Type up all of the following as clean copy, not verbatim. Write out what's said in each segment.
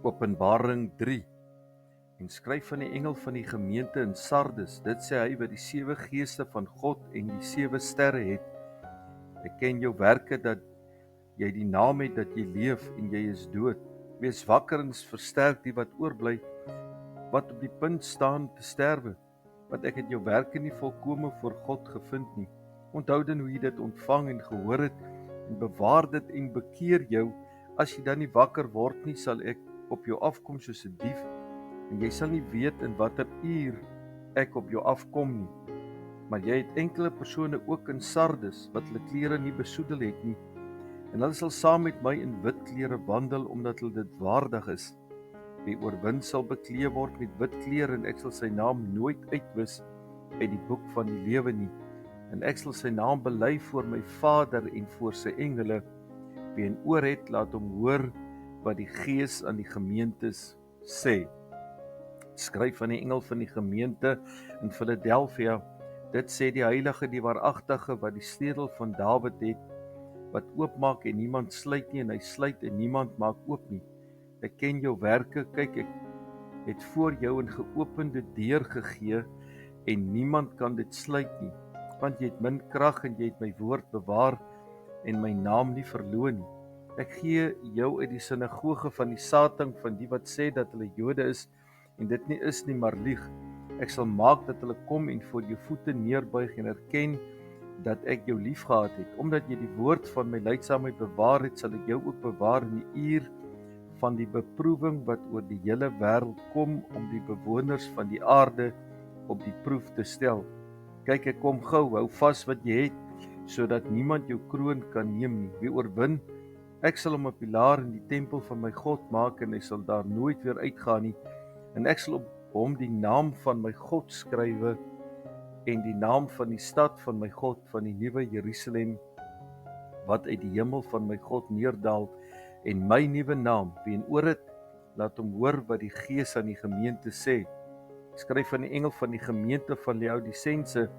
Openbaring 3 en skryf van die engel van die gemeente in Sardes, dit sê hy wat die 7 geeste van God en die 7 sterre het. Ek ken jou werke, dat jy die naam het dat jy leef en jy is dood. Wees wakker en versterk die wat oorbly, wat op die punt staan te sterwe, want ek het jou werke nie volkome voor God gevind nie. Onthou dan hoe jy dit ontvang en gehoor het, en bewaar dit en bekeer jou. As jy dan nie wakker word nie, sal ek op jou afkom soos 'n dief, en jy sal nie weet in watter uur ek op jou afkom nie. Maar jy het enkele persone ook in Sardes, wat hulle klere nie besoedel het nie, en hulle sal saam met my in wit klere wandel, omdat hulle dit waardig is. Wie oorwin sal beklee word met wit klere, en ek sal sy naam nooit uitwis uit die boek van die lewe nie. En ek sal sy naam bely voor my Vader en voor sy engele. Wie 'n oor het, laat hom hoor wat die Gees aan die gemeentes sê. Skryf aan die engel van die gemeente in Philadelphia, dit sê die heilige, die waaragtige, wat die sleutel van Dawid het, wat oopmaak en niemand sluit nie, en hy sluit en niemand maak oop nie. Ek ken jou werke, kyk, ek het voor jou 'n geopende deur gegee, en niemand kan dit sluit nie, want jy het min krag en jy het my woord bewaar en my naam nie verloon nie. Ek gee jou uit die sinagoge van die Satan, van die wat sê dat hulle Jode is en dit nie is nie, maar lieg. Ek sal maak dat hulle kom en voor jou voete neerbuig en erken dat ek jou liefgehad het. Omdat jy die woord van my lydsaamheid bewaar het, sal ek jou ook bewaar in die uur van die beproewing wat oor die hele wêreld kom, om die bewoners van die aarde op die proef te stel. Kyk, ek kom gou, hou vas wat jy het, sodat niemand jou kroon kan neem nie. Wie oorwin, ek sal hom 'n pilaar in die tempel van my God maak, en hy sal daar nooit weer uitgaan nie. En ek sal op hom die naam van my God skrywe, en die naam van die stad van my God, van die nuwe Jerusalem, wat uit die hemel van my God neerdal, en my nuwe naam. Wie 'n oor het, laat hom hoor wat die Gees aan die gemeente sê. Skryf aan die engel van die gemeente van Laodisense,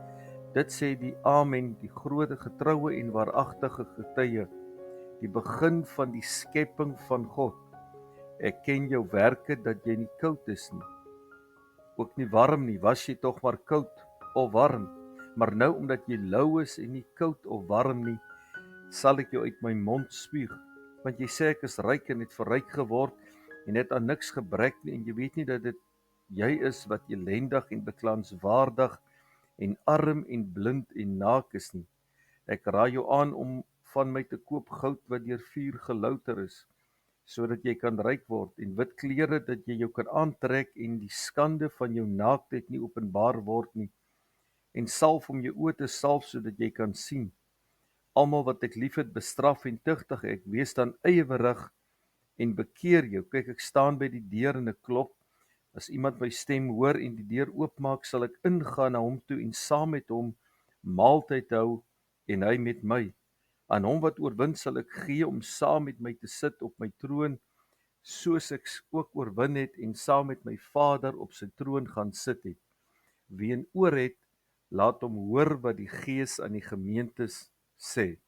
dit sê die Amen, die groot, getroue en waaragtige getuie, die begin van die skepping van God. Ek ken jou werke, dat jy nie koud is nie, ook nie warm nie. Was jy tog maar koud of warm? Maar nou, omdat jy lou is en nie koud of warm nie, sal ek jou uit my mond spuug. Want jy sê ek is ryk en het verryk geword en het aan niks gebrek nie, en jy weet nie dat dit jy is wat elendig en beklaanswaardig en arm en blind en naak is nie. Ek raai jou aan om van my te koop goud wat deur vuur gelouter is, sodat jy kan ryk word, en wit klere dat jy jou kan aantrek en die skande van jou naaktheid nie openbaar word nie, en salf om jou oë te salf sodat jy kan sien. Almal wat ek liefhet bestraf en tugtig ek, wees dan ywerig en bekeer jou. Kyk, ek staan by die deur en ek klop. As iemand my stem hoor en die deur oopmaak, sal ek ingaan na hom toe en saam met hom maaltyd hou en hy met my. Aan hom wat oorwin sal ek gee om saam met my te sit op my troon, soos ek ook oorwin het en saam met my Vader op sy troon gaan sit het. Wie 'n oor het, laat hom hoor wat die Gees aan die gemeentes sê.